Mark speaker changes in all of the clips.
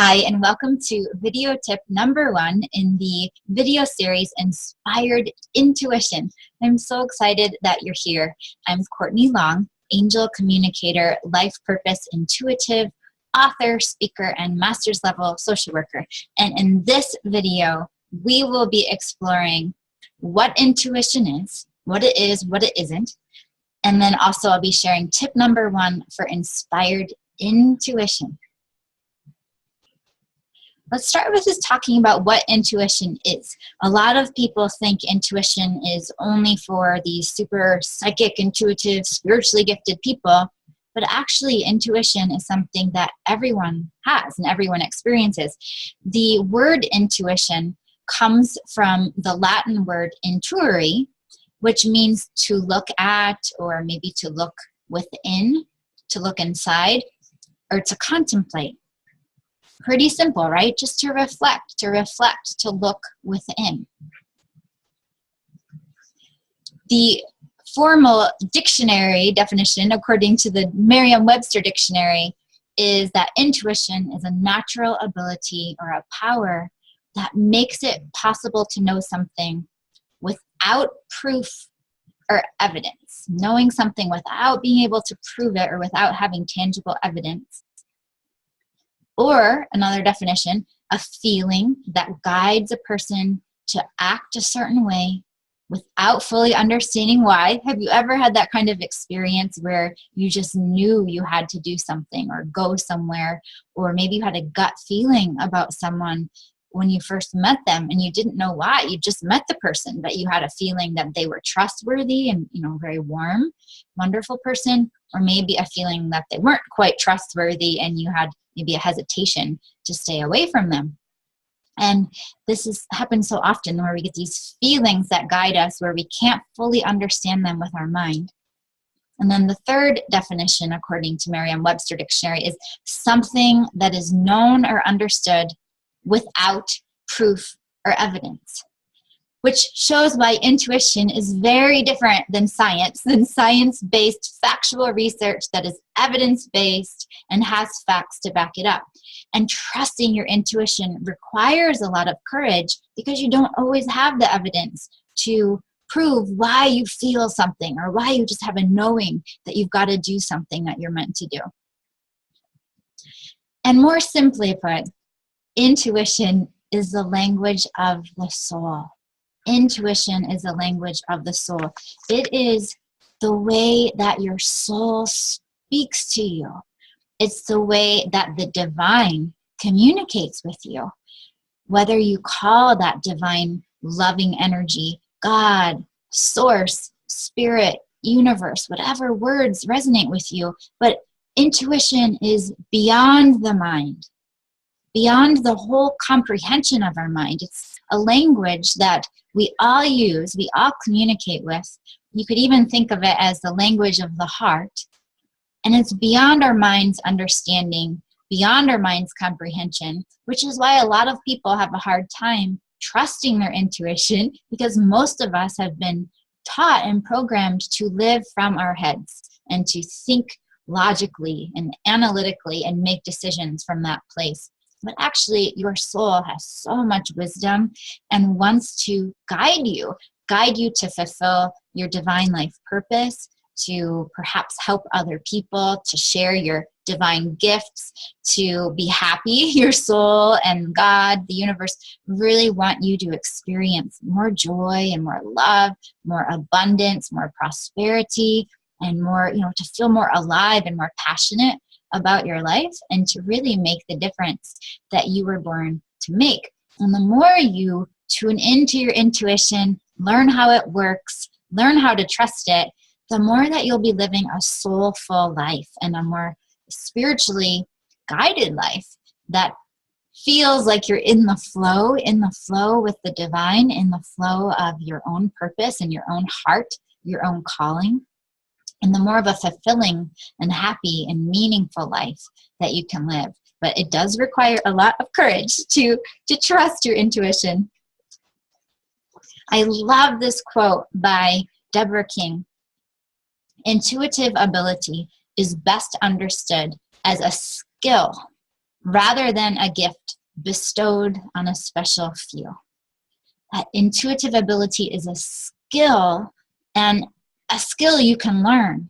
Speaker 1: Hi, and welcome to video tip number 1 in the video series Inspired Intuition. I'm so excited that you're here. I'm Courtney Long, angel communicator, life purpose intuitive, author, speaker, and master's level social worker. And in this video, we will be exploring what intuition is, what it isn't, and then also I'll be sharing tip number 1 for inspired intuition. Let's start with just talking about what intuition is. A lot of people think intuition is only for these super psychic, intuitive, spiritually gifted people, but actually intuition is something that everyone has and everyone experiences. The word intuition comes from the Latin word intuere, which means to look at, or maybe to look within, to look inside, or to contemplate. Pretty simple, right? Just to reflect, to look within. The formal dictionary definition, according to the Merriam-Webster dictionary, is that intuition is a natural ability or a power that makes it possible to know something without proof or evidence. Knowing something without being able to prove it or without having tangible evidence. Or, another definition, a feeling that guides a person to act a certain way without fully understanding why. Have you ever had that kind of experience where you just knew you had to do something or go somewhere, or maybe you had a gut feeling about someone when you first met them and you didn't know why? You just met the person, but you had a feeling that they were trustworthy and, very warm, wonderful person, or maybe a feeling that they weren't quite trustworthy and you had maybe a hesitation to stay away from them. And this happens so often where we get these feelings that guide us where we can't fully understand them with our mind. And then the third definition, according to Merriam-Webster dictionary, is something that is known or understood without proof or evidence, which shows why intuition is very different than science-based factual research that is evidence-based and has facts to back it up. And trusting your intuition requires a lot of courage because you don't always have the evidence to prove why you feel something or why you just have a knowing that you've got to do something that you're meant to do. And more simply put, intuition is the language of the soul. Intuition is the language of the soul. It is the way that your soul speaks to you. It's the way that the divine communicates with you. Whether you call that divine loving energy God, source, spirit, universe, whatever words resonate with you, but intuition is beyond the mind, beyond the whole comprehension of our mind. It's a language that we all use, we all communicate with. You could even think of it as the language of the heart. And it's beyond our mind's understanding, beyond our mind's comprehension, which is why a lot of people have a hard time trusting their intuition, because most of us have been taught and programmed to live from our heads and to think logically and analytically and make decisions from that place. But actually, your soul has so much wisdom and wants to guide you to fulfill your divine life purpose, to perhaps help other people, to share your divine gifts, to be happy. Your soul and God, the universe, really want you to experience more joy and more love, more abundance, more prosperity, and more, to feel more alive and more passionate about your life and to really make the difference that you were born to make. And the more you tune into your intuition, learn how it works, learn how to trust it, the more that you'll be living a soulful life and a more spiritually guided life that feels like you're in the flow with the divine, in the flow of your own purpose and your own heart, your own calling. And the more of a fulfilling and happy and meaningful life that you can live. But it does require a lot of courage to trust your intuition. I love this quote by Deborah King. Intuitive ability is best understood as a skill rather than a gift bestowed on a special few. That intuitive ability is a skill, and a skill you can learn,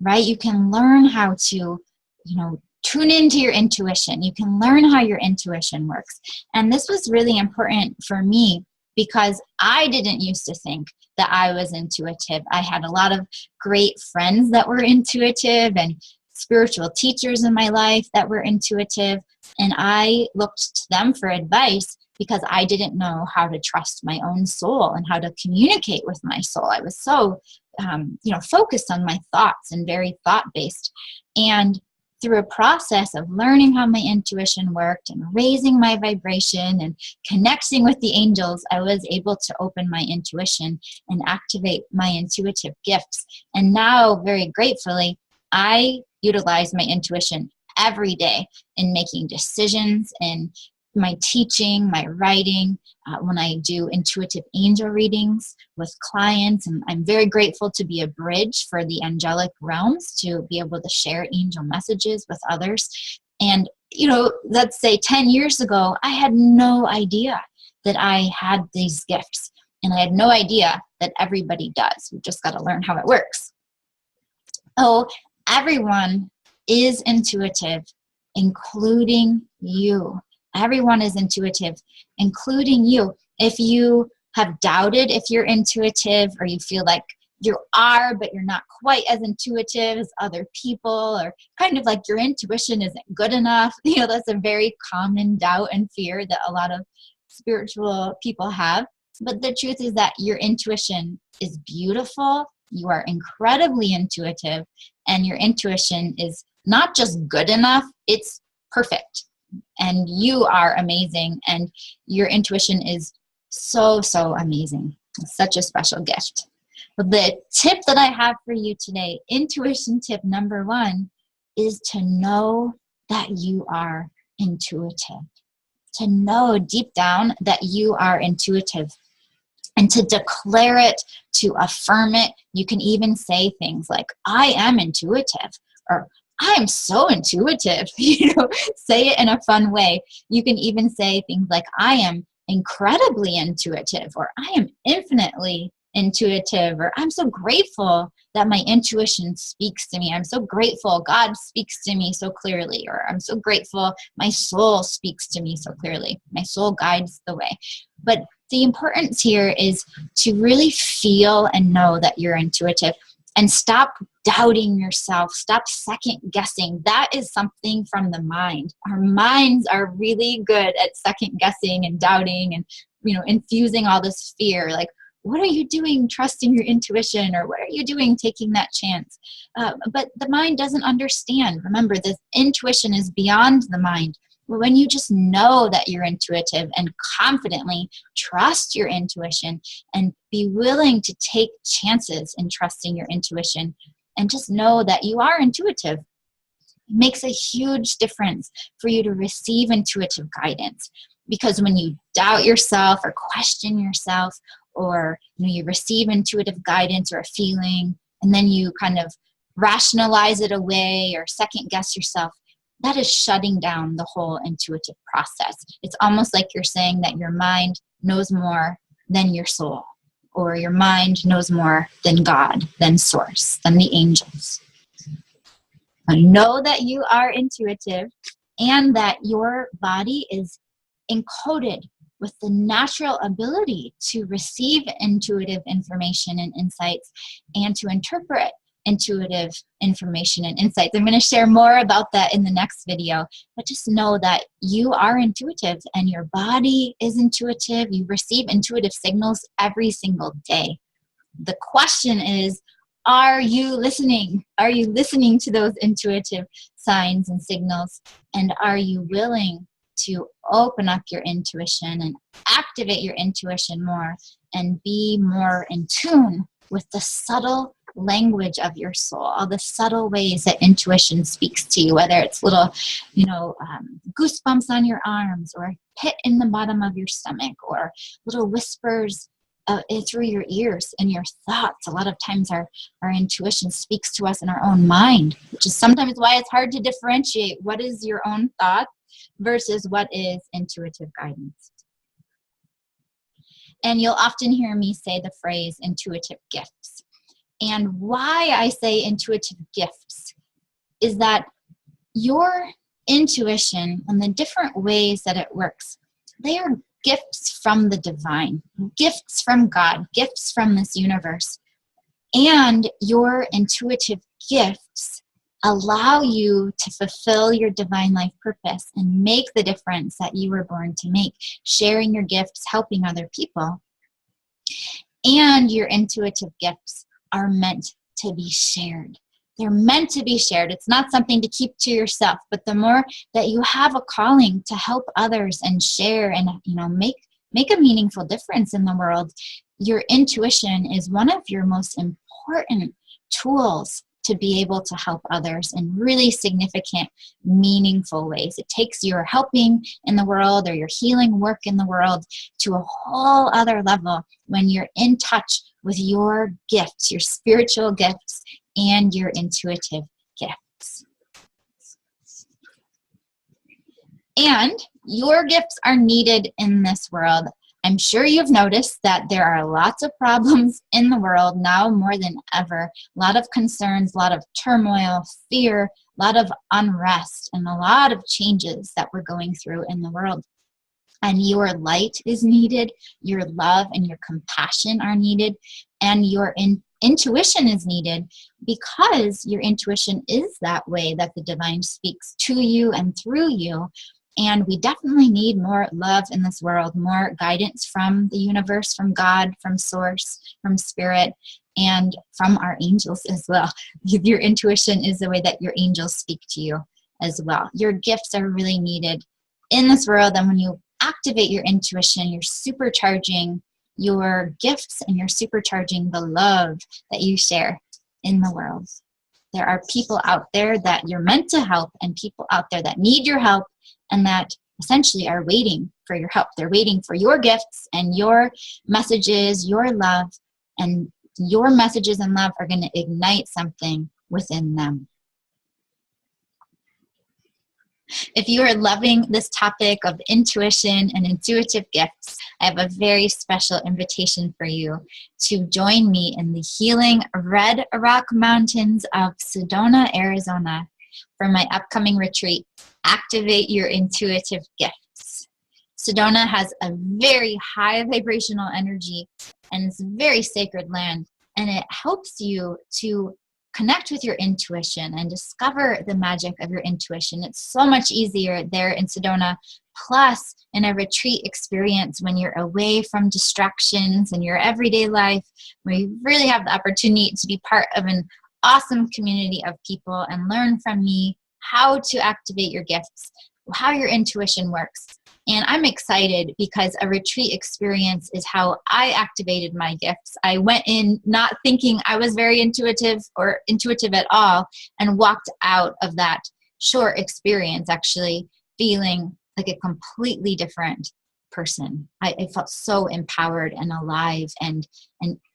Speaker 1: right? You can learn how to, tune into your intuition. You can learn how your intuition works. And this was really important for me because I didn't used to think that I was intuitive. I had a lot of great friends that were intuitive and spiritual teachers in my life that were intuitive, and I looked to them for advice because I didn't know how to trust my own soul and how to communicate with my soul. I was so, focused on my thoughts and very thought-based. And through a process of learning how my intuition worked and raising my vibration and connecting with the angels, I was able to open my intuition and activate my intuitive gifts. And now, very gratefully, I utilize my intuition every day in making decisions, in my teaching, my writing, when I do intuitive angel readings with clients. And I'm very grateful to be a bridge for the angelic realms to be able to share angel messages with others. And, let's say 10 years ago, I had no idea that I had these gifts. And I had no idea that everybody does. We just got to learn how it works. Oh, everyone is intuitive, including you. Everyone is intuitive, including you. If you have doubted if you're intuitive, or you feel like you are, but you're not quite as intuitive as other people, or kind of like your intuition isn't good enough, that's a very common doubt and fear that a lot of spiritual people have. But the truth is that your intuition is beautiful. You are incredibly intuitive, and your intuition is not just good enough, it's perfect. And you are amazing, and your intuition is so, so amazing. It's such a special gift. But the tip that I have for you today, intuition tip number 1, is to know that you are intuitive. To know deep down that you are intuitive. And to declare it, to affirm it. You can even say things like, I am intuitive, or I am so intuitive. Say it in a fun way. You can even say things like, I am incredibly intuitive, or I am infinitely intuitive, or I'm so grateful that my intuition speaks to me. I'm so grateful God speaks to me so clearly, or I'm so grateful my soul speaks to me so clearly. My soul guides the way. But the importance here is to really feel and know that you're intuitive, and stop doubting yourself. Stop second guessing. That is something from the mind. Our minds are really good at second guessing and doubting and, infusing all this fear. Like, what are you doing trusting your intuition? Or what are you doing taking that chance? But the mind doesn't understand. Remember, this intuition is beyond the mind. When you just know that you're intuitive and confidently trust your intuition and be willing to take chances in trusting your intuition, and just know that you are intuitive, it makes a huge difference for you to receive intuitive guidance. Because when you doubt yourself or question yourself, or you receive intuitive guidance or a feeling, and then you kind of rationalize it away or second guess yourself, that is shutting down the whole intuitive process. It's almost like you're saying that your mind knows more than your soul, or your mind knows more than God, than Source, than the angels. Know that you are intuitive, and that your body is encoded with the natural ability to receive intuitive information and insights, and to interpret intuitive information and insights. I'm going to share more about that in the next video, but just know that you are intuitive, and your body is intuitive. You receive intuitive signals every single day. The question is, are you listening? Are you listening to those intuitive signs and signals? And are you willing to open up your intuition and activate your intuition more, and be more in tune with the subtle language of your soul, all the subtle ways that intuition speaks to you, whether it's little, goosebumps on your arms, or a pit in the bottom of your stomach, or little whispers through your ears and your thoughts. A lot of times our intuition speaks to us in our own mind, which is sometimes why it's hard to differentiate what is your own thought versus what is intuitive guidance. And you'll often hear me say the phrase intuitive gifts. And why I say intuitive gifts is that your intuition and the different ways that it works, they are gifts from the divine, gifts from God, gifts from this universe. And your intuitive gifts allow you to fulfill your divine life purpose and make the difference that you were born to make, sharing your gifts, helping other people. And your intuitive gifts are meant to be shared. They're meant to be shared. It's not something to keep to yourself, but the more that you have a calling to help others and share and, make a meaningful difference in the world, your intuition is one of your most important tools to be able to help others in really significant, meaningful ways. It takes your helping in the world or your healing work in the world to a whole other level when you're in touch with your gifts, your spiritual gifts, and your intuitive gifts. And your gifts are needed in this world. I'm sure you've noticed that there are lots of problems in the world now more than ever. A lot of concerns, a lot of turmoil, fear, a lot of unrest, and a lot of changes that we're going through in the world. And your light is needed, your love and your compassion are needed, and your intuition is needed, because your intuition is that way that the divine speaks to you and through you. And we definitely need more love in this world, more guidance from the universe, from God, from source, from spirit, and from our angels as well. Your intuition is the way that your angels speak to you as well. Your gifts are really needed in this world. And when you activate your intuition, you're supercharging your gifts and you're supercharging the love that you share in the world. There are people out there that you're meant to help, and people out there that need your help and that essentially are waiting for your help. They're waiting for your gifts and your messages, your love, and your messages and love are going to ignite something within them. If you are loving this topic of intuition and intuitive gifts, I have a very special invitation for you to join me in the healing Red Rock Mountains of Sedona, Arizona, for my upcoming retreat, Activate Your Intuitive Gifts. Sedona has a very high vibrational energy, and it's a very sacred land, and it helps you to connect with your intuition and discover the magic of your intuition. It's so much easier there in Sedona. Plus, in a retreat experience, when you're away from distractions in your everyday life, where you really have the opportunity to be part of an awesome community of people and learn from me how to activate your gifts, how your intuition works. And I'm excited because a retreat experience is how I activated my gifts. I went in not thinking I was very intuitive or intuitive at all, and walked out of that short experience actually feeling like a completely different person. I felt so empowered and alive and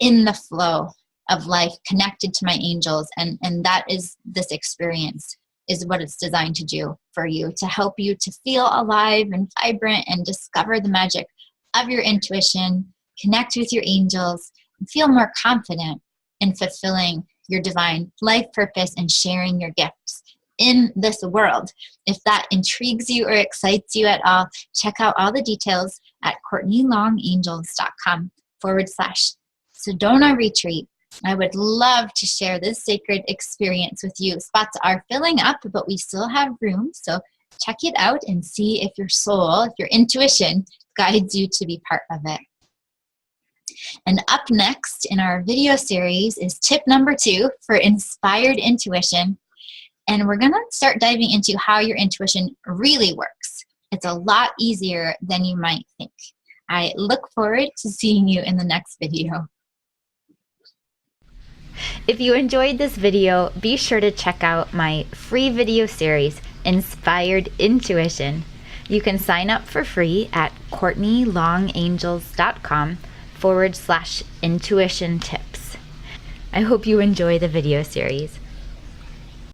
Speaker 1: in the flow of life, connected to my angels. And that is this experience, is what it's designed to do for you, to help you to feel alive and vibrant and discover the magic of your intuition, connect with your angels, and feel more confident in fulfilling your divine life purpose and sharing your gifts in this world. If that intrigues you or excites you at all, check out all the details at CourtneyLongAngels.com/Sedona Retreat. I would love to share this sacred experience with you. Spots are filling up, but we still have room. So check it out and see if your soul, if your intuition guides you to be part of it. And up next in our video series is tip number 2 for inspired intuition. And we're going to start diving into how your intuition really works. It's a lot easier than you might think. I look forward to seeing you in the next video.
Speaker 2: If you enjoyed this video, be sure to check out my free video series, Inspired Intuition. You can sign up for free at CourtneyLongAngels.com/intuition tips. I hope you enjoy the video series.